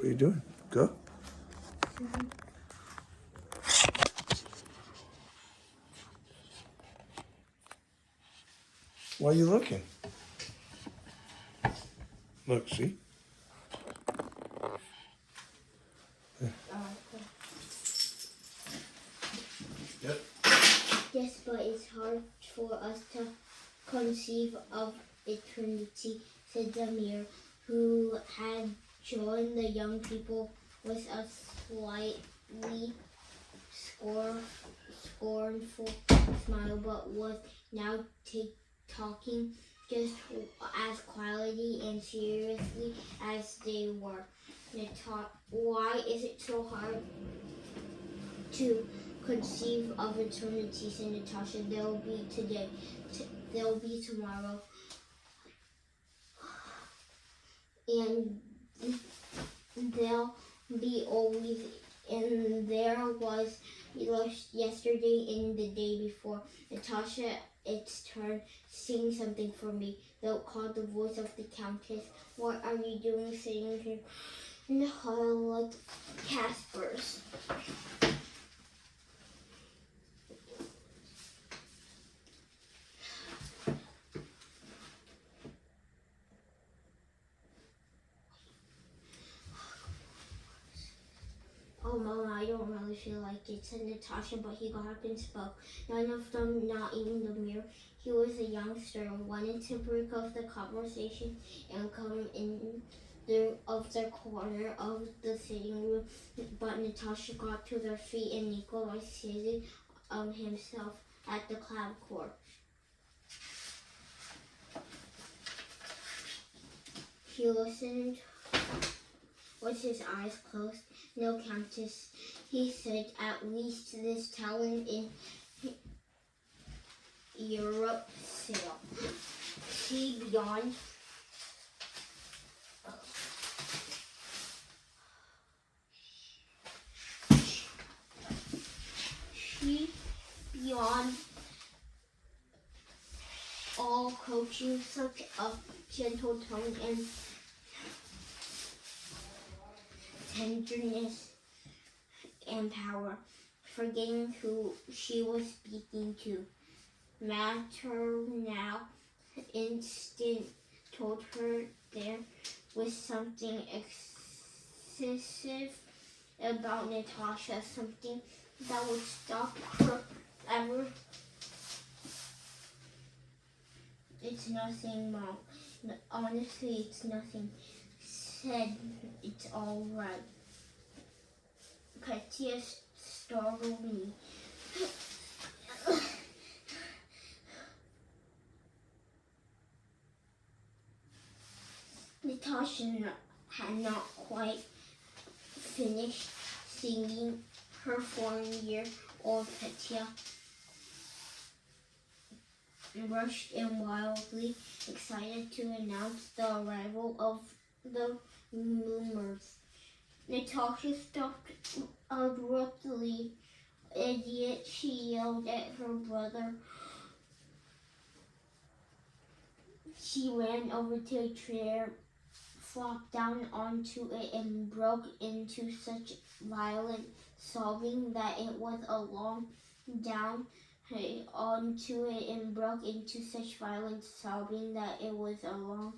What are you doing? Go. Why are you looking? Look, see? Yep. Yes, but it's hard for us to conceive of eternity, said Zamir, who had joined the young people with a slightly scornful smile, but was now talking just as quietly and seriously as they were. Why is it so hard to conceive of eternity, said Natasha? There'll be today, there'll be tomorrow, and there'll be always, and there was yesterday and the day before. Natasha, it's turn, sing something for me, though, called the voice of the Countess. What are you doing sitting here in the hall like Casper's? Oh, Mama, I don't really feel like it, said Natasha, but he got up and spoke. None of them, not even the mirror. He was a youngster, wanted to break off the conversation and come in of their corner of the sitting room, but Natasha got to their feet and Nikolai seated himself at the clavichord. He listened with his eyes closed. No, Countess, he said, at least this talent in Europe sail. She beyond all coaching, such a gentle tone and tenderness and power, forgetting who she was speaking to. Maternal instinct told her there was something excessive about Natasha, something that would stop her ever. It's nothing, Mom. No, honestly, it's nothing. Said it's all right. Katia startled me. Natasha had not quite finished singing her 4-year-old Katia rushed in wildly, excited to announce the arrival of the Moomers. Natasha stopped abruptly. Idiot, she yelled at her brother. She ran over to a chair, flopped down onto it, and broke into such violent sobbing that it was a long down onto it and broke into such violent sobbing that it was a long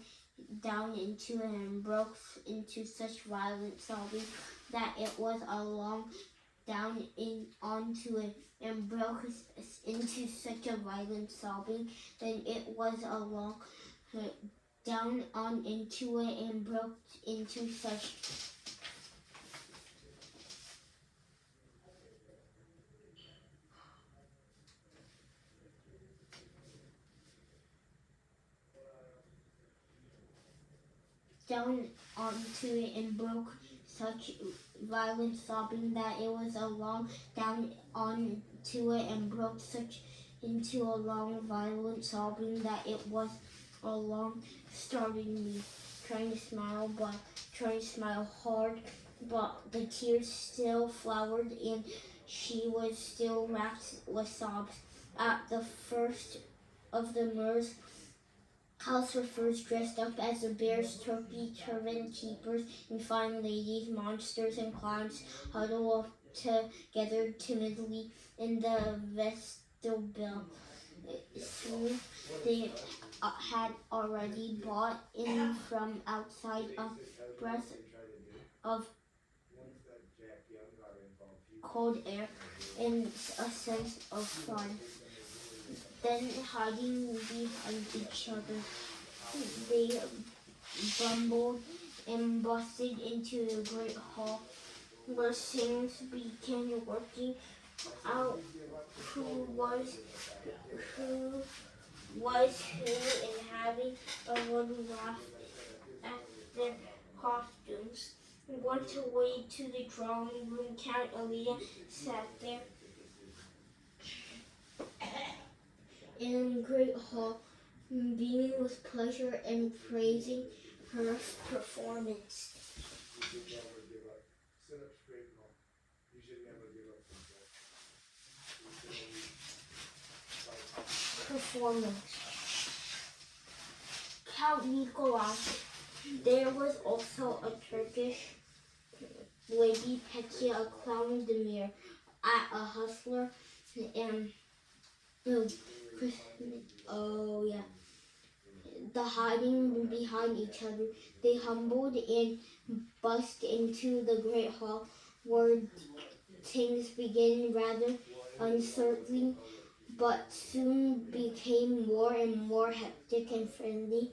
down into it and broke into such violent sobbing that it was a long down onto it and broke into such a violent sobbing that it was a long down on into it and broke into such down onto it and broke such violent sobbing that it was a long down onto it and broke such into a long violent sobbing that it was a long starting me trying to smile hard, but the tears still flowered and she was still racked with sobs. At the first of the mirrors House were first dressed up as the bears, turkey, turban keepers, and fine ladies. Monsters and clowns huddled together timidly in the vestibule. Soon they had already brought in from outside a breath of cold air and a sense of fun. Then, hiding behind each other, they bumbled and busted into the great hall where things began working out who was who and having a little laugh at their costumes. Went away to the drawing room. Count Alita sat there in the great hall, beaming with pleasure and praising her performance. Count Nicholas. There was also a Turkish lady, Petya, a clown demure, a hustler, and oh yeah, the hiding behind each other. They humbled and bust into the great hall where things began rather uncertain, but soon became more and more hectic and friendly.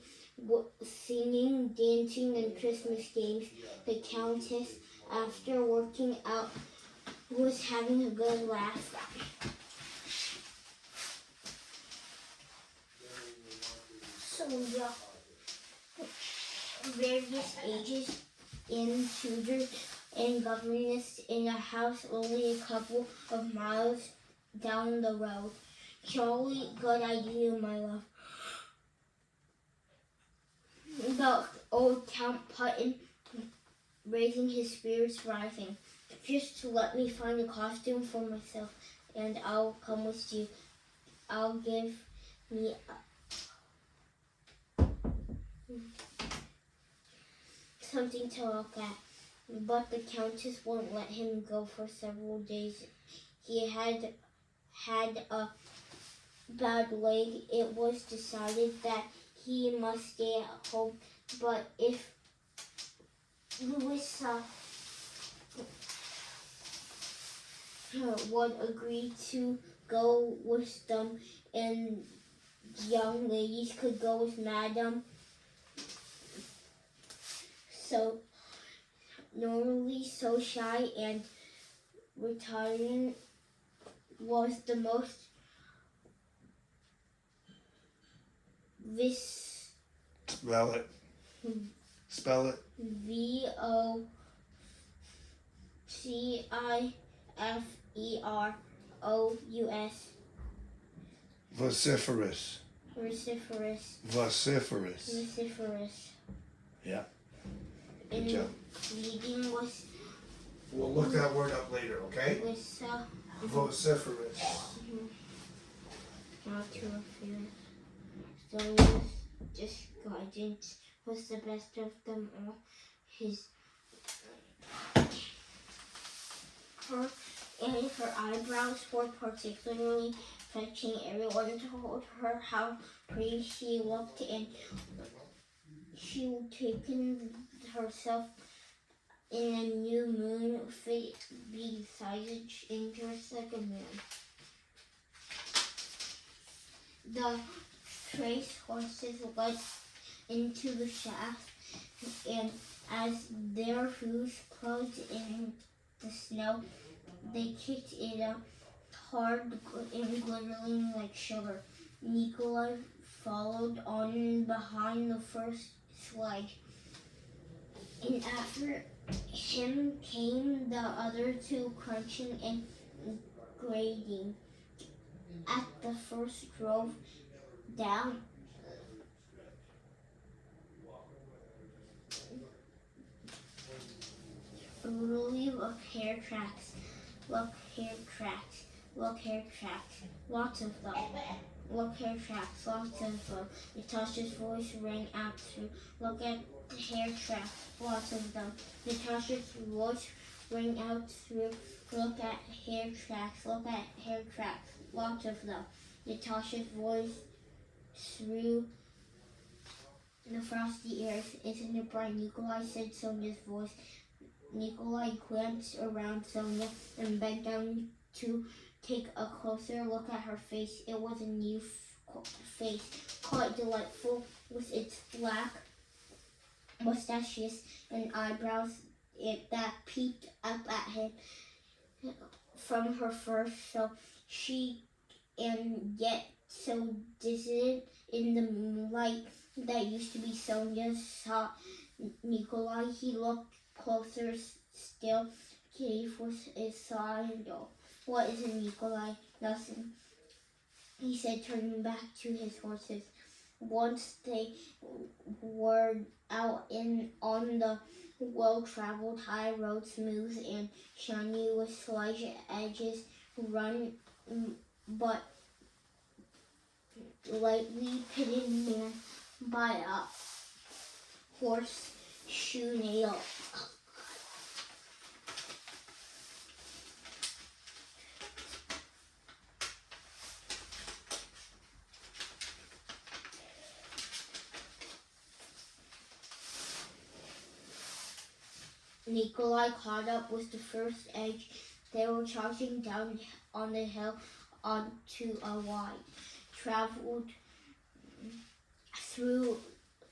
Singing, dancing, and Christmas games. The Countess, after working out, was having a good laugh. So yeah, various ages and tutors and governess in a house only a couple of miles down the road. Jolly good idea, my love. The old Count Putton, raising his spirits, rising. Just to let me find a costume for myself, and I'll come with you. I'll give me something to look at. But the Countess won't let him go for several days. He had a bad leg. It was decided that he must stay at home. But if Louisa would agree to go with them, and young ladies could go with Madame. So normally so shy and retiring, was the most Spell it. Spell it. VOCIFEROUS. Vociferous. Vociferous. Yeah. Good job. Reading was. We'll look that word up later, okay? Vociferous. How to refuse. So just guidance was the best of them all. Her eyebrows were particularly fetching. Everyone told her how pretty she looked, and she would taken herself in a new moon fit beside and dressed like a man. The trace horses led into the shaft, and as their hooves plugged in the snow, they kicked it up hard and glittering like sugar. Nikolai followed on behind the first sledge, and after him came the other two, crunching and grating. At the first drove down a relief of hair tracks. Look, hair tracks. Look, hair tracks. Lots of them. Look, hair tracks, lots of them. Natasha's voice rang out through. Look at the hair tracks, lots of them. Natasha's voice rang out through. Look at hair tracks, look at hair tracks, lots of them. Natasha's voice through the frosty air. Isn't it bright, Nikolai? Said Sonia's voice. Nikolai glanced around Sonia and bent down to take a closer look at her face. It was a new face, quite delightful, with its black mustaches and eyebrows that peeped up at him from her fur, so she and yet so distant in the moonlight that used to be Sonia saw Nikolai. He looked closer still. Cave was a silent door. What is it, Nikolai? Nothing, he said, turning back to his horses. Once they were out on the well-traveled high road, smooth and shiny with slight edges, run but lightly pitted by a horseshoe nail. Nikolai caught up with the first edge. They were charging down on the hill onto a wide traveled through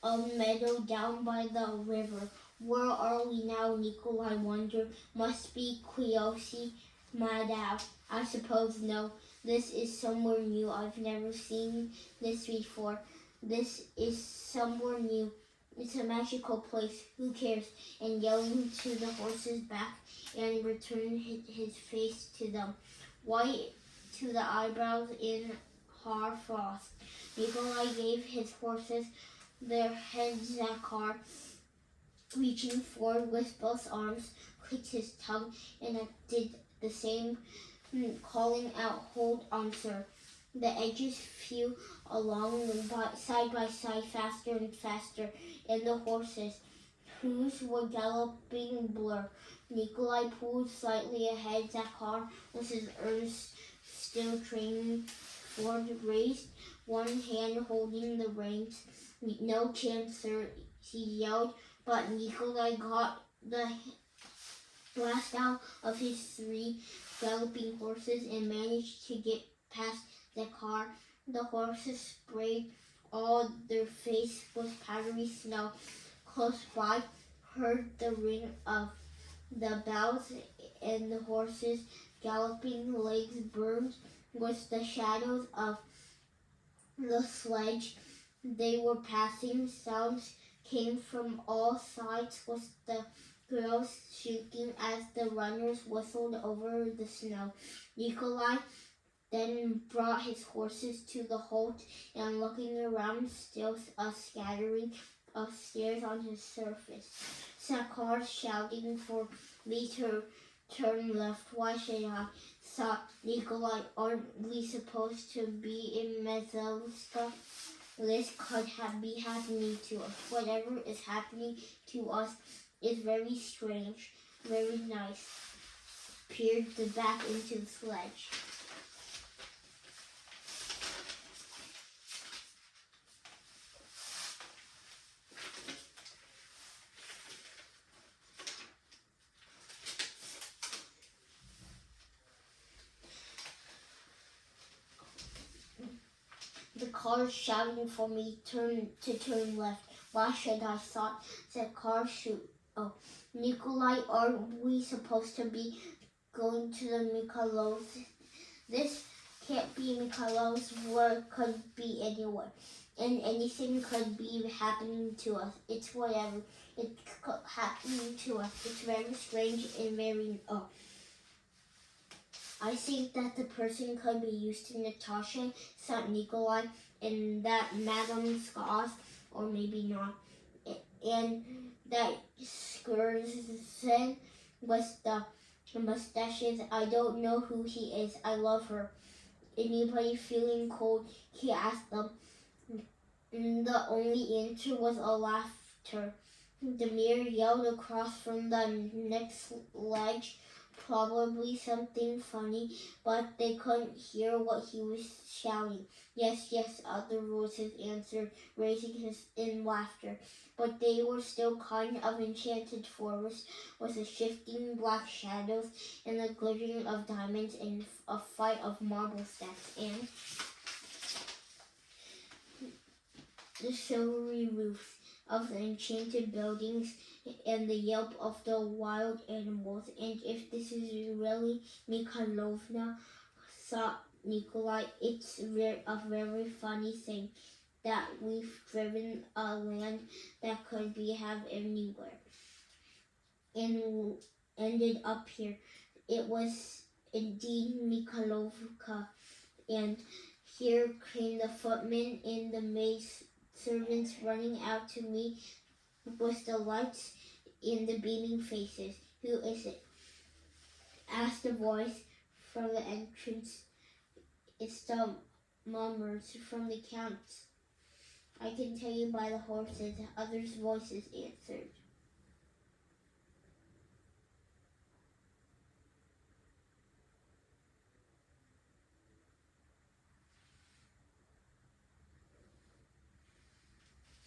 a meadow down by the river. Where are we now? Nikolai wondered. Must be Kyoshi, Madao. I suppose no. This is somewhere new. I've never seen this before. This is somewhere new. It's a magical place. Who cares? And yelling to the horses back and returned his face to them, white to the eyebrows in hard frost. Nikolai gave his horses their heads at car, reaching forward with both arms, clicked his tongue, and did the same, calling out, "Hold on, sir." The edges flew along side by side, faster and faster, and the horses' hooves were galloping blur. Nikolai pulled slightly ahead. Zakhar, with his ears still training forward, raised one hand holding the reins. "No chance, sir," he yelled, but Nikolai got the last out of his three galloping horses and managed to get past the car. The horses sprayed all their face with powdery snow. Close by, heard the ring of the bells, and the horses' galloping legs burned with the shadows of the sledge they were passing. Sounds came from all sides, with the girls shrieking as the runners whistled over the snow. Nikolai then brought his horses to the halt, and looking around, still a scattering of stairs on his surface. Zakhar shouting for me to turn left. Why should I? Thought Nikolai. Aren't we supposed to be in Mazovska? This could be happening to us. Whatever is happening to us is very strange, very nice. Peered back into the sledge. The car shouting for me to turn left. Why should I? Thought the car shoot. Oh, Nikolai, aren't we supposed to be going to the Mikhailov's? This can't be Mikhailov's. Where could be anywhere, and anything could be happening to us. It's whatever. It's happening to us. It's very strange and very I think that the person could be used to Natasha, St. Nikolai, and that Madame Scott, or maybe not. And that Skurzen with the mustaches. I don't know who he is. I love her. anybody feeling cold? He asked them. And the only answer was a laughter. Demir yelled across from the next ledge, probably something funny, but they couldn't hear what he was shouting. Yes, yes, other voices answered, raising his in laughter. But they were still kind of enchanted forest with the shifting black shadows and the glittering of diamonds and a fight of marble stacks and the silvery roofs of the enchanted buildings and the yelp of the wild animals. And if this is really Mikhailovna, thought Nikolai, it's a very funny thing that we've driven a land that could be have anywhere and ended up here. It was indeed Mikhailovka, and here came the footmen and the maid servants running out to meet with the lights and the beaming faces. Who is it? Asked a voice from the entrance. It's the mummers from the counts. I can tell you by the horses, others' voices answered.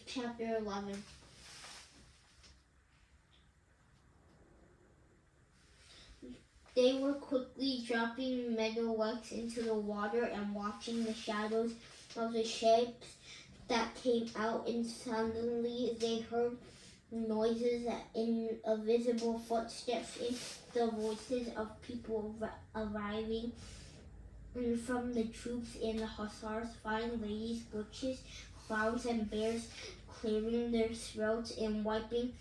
Chapter 11. They were quickly dropping meadowlarks into the water and watching the shadows of the shapes that came out, and suddenly they heard noises and invisible footsteps and the voices of people arriving from the troops and the hussars, fine ladies, witches, clowns, and bears clearing their throats and wiping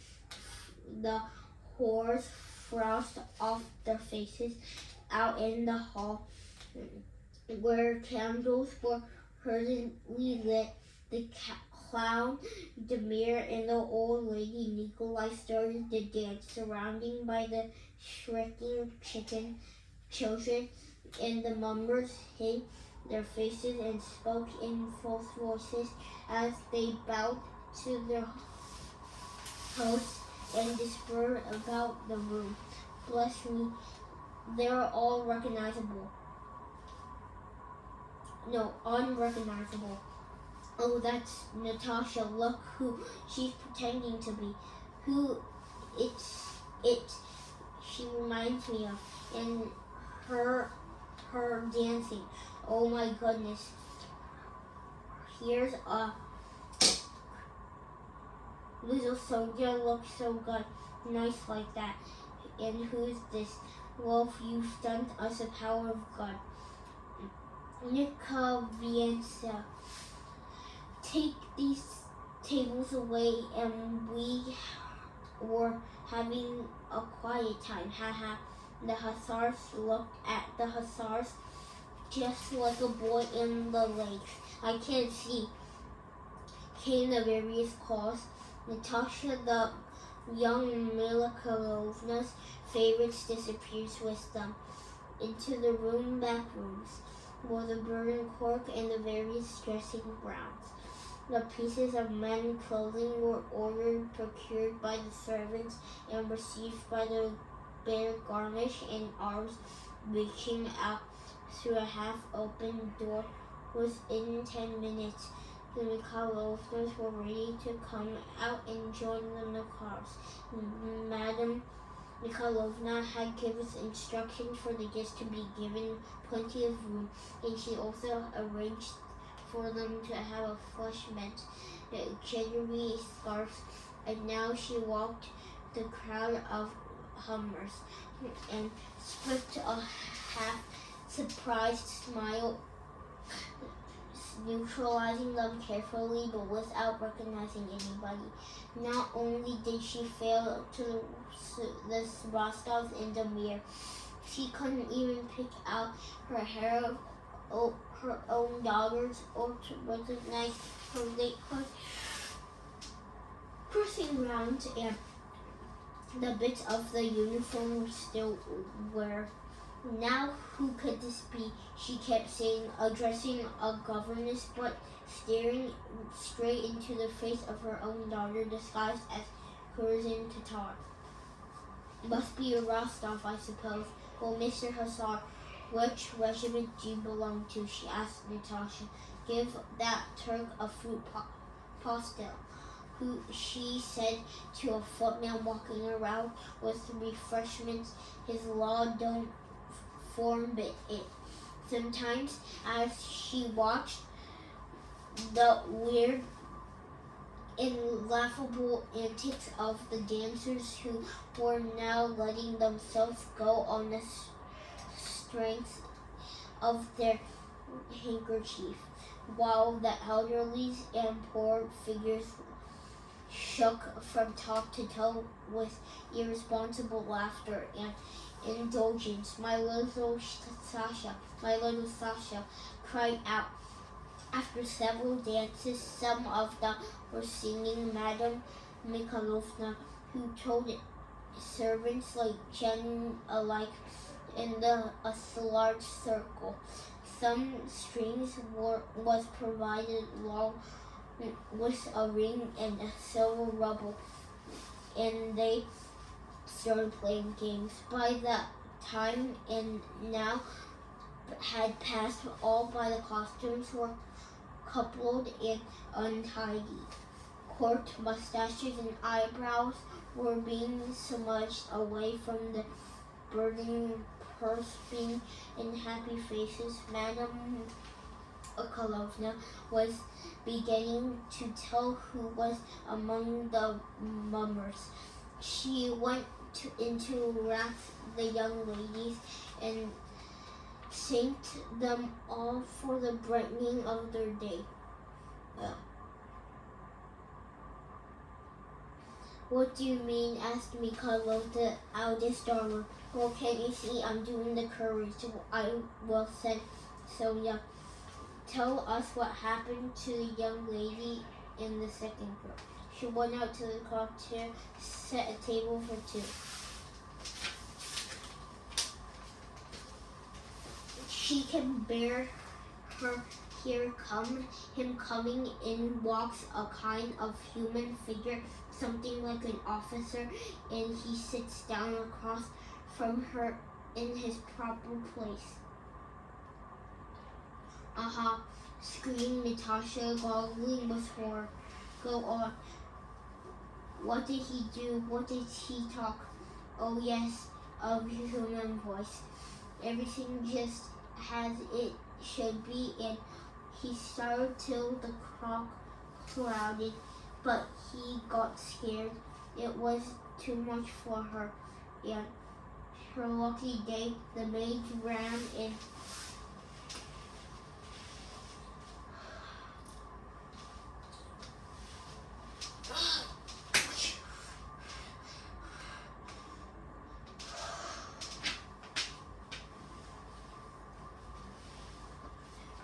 the hoarse frost off their faces. Out in the hall, where candles were hurriedly lit, the clown, Demir, and the old lady Nikolai started to dance, surrounded by the shrieking children, and the mummers hid their faces and spoke in false voices as they bowed to their hosts and dispersed about the room. Bless me, they are all recognizable. No, unrecognizable. Oh, that's Natasha. Look who she's pretending to be. Who it she reminds me of. And her dancing. Oh my goodness. Here's a little soldier looks so good. Nice like that. And who's this? Wolf, you stunned us the power of God. Nikovienza. Take these tables away, and we were having a quiet time. Haha. The hussars looked at the hussars just like a boy in the lakes. I can't see. Came the various calls. Natasha, the young Mikhailovna's favorites, disappears with them into the back rooms, where the burning cork and the various dressing browns. The pieces of men's clothing were ordered, procured by the servants, and received by the bare garnish and arms reaching out through a half-open door. Within 10 minutes, the Mikhailovnas were ready to come out and join the cars. Madame Mikhailovna had given instructions for the guests to be given plenty of room, and she also arranged for them to have a flush meant jewelry, scarves, and now she walked the crowd of hummers and slipped a half-surprised smile, neutralizing them carefully but without recognizing anybody. Not only did she fail to the Rostovs in the mirror, she couldn't even pick out her hair of her own daughters or to recognize her late crossing round and the bits of the uniform still were Now who could this be? She kept saying, addressing a governess, but staring straight into the face of her own daughter, disguised as Kurzin Tatar. Must be a Rostov, I suppose. Well, Mr. Hussar, which regiment do you belong to? She asked Natasha. Give that Turk a fruit pastel, who she said to a footman walking around with refreshments. His law don't forbid it. Sometimes, as she watched the weird and laughable antics of the dancers who were now letting themselves go on the strength of their handkerchief, while the elderly and poor figures shook from top to toe with irresponsible laughter and indulgence. My little Sasha, cried out. After several dances, some of them were singing Madame Mikhailovna, who told servants like Jen alike in a large circle. Some strings was provided along with a ring and a silver ruble, and they started playing games. By that time and now had passed, all by the costumes were coupled and untidy. Court mustaches and eyebrows were being smudged away from the burning perspiring and happy faces. Madame Mikhailovna was beginning to tell who was among the mummers. She went into wrath the young ladies and thanked them all for the brightening of their day. What do you mean? Asked Mikhailovna, the eldest daughter. Well, can't you see I'm doing the courage? I will, said Sonia. Tell us what happened to the young lady in the second group. She went out to the cocktail, set a table for two. She can bear her here him coming in walks a kind of human figure, something like an officer, and he sits down across from her in his proper place. Aha, screamed Natasha, goggling with horror. Go on. What did he do? What did he talk? Oh yes, a human voice. Everything just as it should be, and he started till the crowd crowded, but he got scared. It was too much for her, and her lucky day, the maid ran in.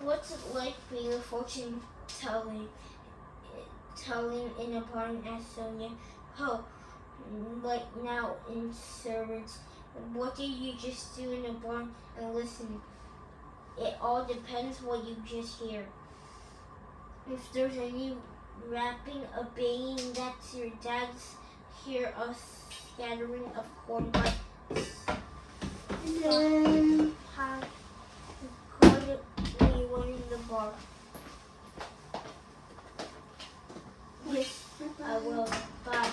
What's it like being a fortune telling in a barn? Asked Sonia. Oh, like now in servants. What did you just do in a barn? And listen, it all depends what you just hear. If there's any rapping, a banging, that's your dad's. Hear a scattering of corn by one in the bar. Yes, I will, but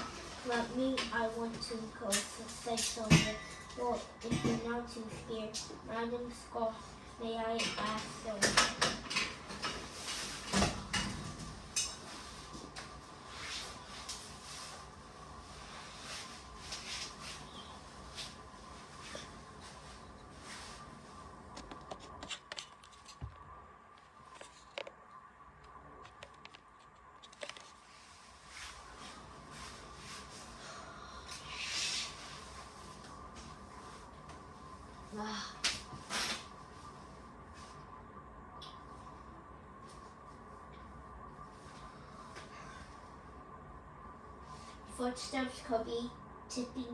let me, I want to go, said Sonia. Well, if you're not too scared, Madam Scott, may I ask Sonia? Footsteps could be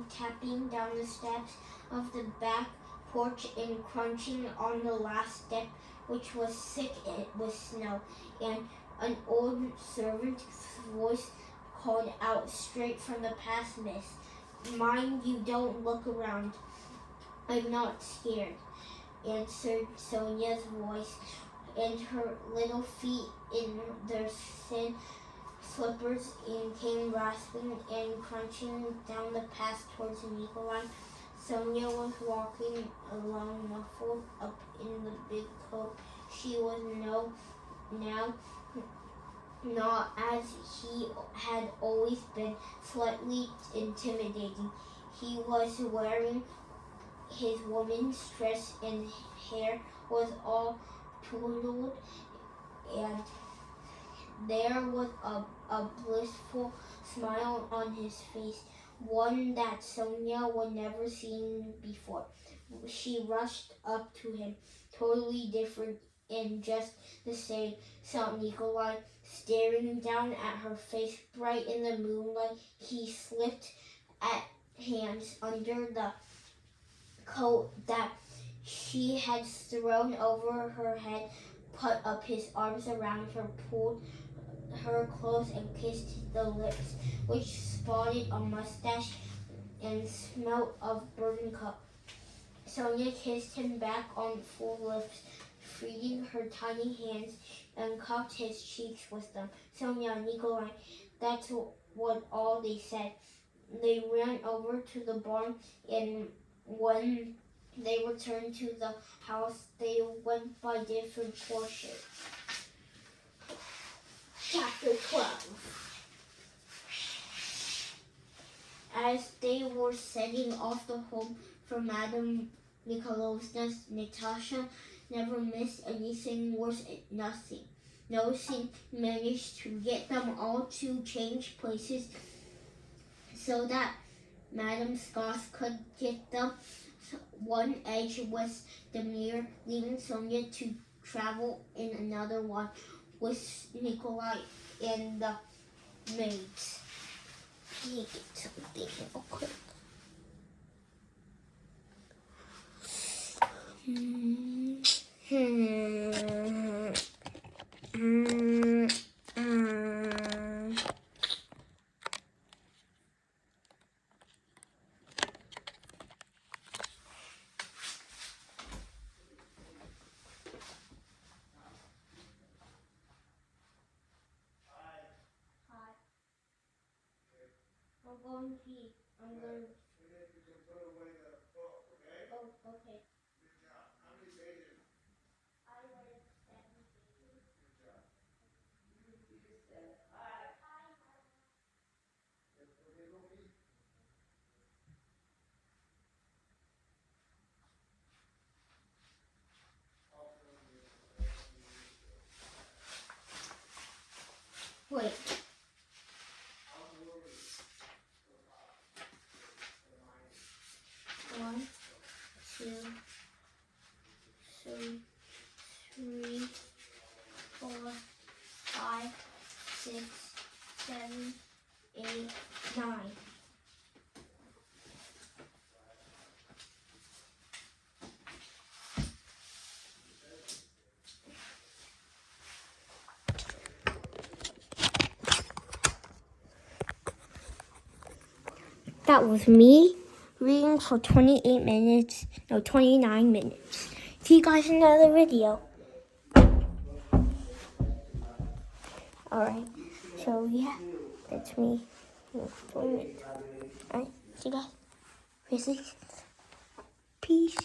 tapping down the steps of the back porch and crunching on the last step, which was thick with snow, and an old servant's voice called out straight from the past mist, "Mind you don't look around. I'm not scared," answered Sonia's voice, and her little feet in their thin slippers and came rasping and crunching down the path towards Nikolai. Sonia was walking along, muffled up in the big coat. She was now not as he had always been, slightly intimidating. He was wearing his woman's dress and hair was all tousled, and there was a blissful smile on his face, one that Sonia would never seen before. She rushed up to him, totally different and just the same, saw Nikolai staring down at her face, bright in the moonlight. He slipped at hands under the coat that she had thrown over her head, put up his arms around her, pulled her close and kissed the lips, which spotted a mustache and smelt of buttercup. Sonia kissed him back on full lips, freeing her tiny hands and cupped his cheeks with them. "Sonia, Nikolai," that's what all they said. They ran over to the barn, and when they returned to the house, they went by different porches. Chapter 12. As they were setting off the home for Madame Nikolaevna's, Natasha never missed anything worth nothing. Nothing managed to get them all to change places so that Madame Scoff could get them one edge with Demir, leaving Sonia to travel in another one with Nikolai and the maids. Let me get something real quick. I'm going to pee. I'm going to... You can put away the book, okay? Oh, okay. Good job. How many pages? I read 7 pages. Good job. Wait. 1, 2, 3, 4, 5, 6, 7, 8, 9. That was me reading for 29 minutes. See you guys in another video. Alright, so yeah, that's me. 20 minutes. Alright, see you guys. Peace.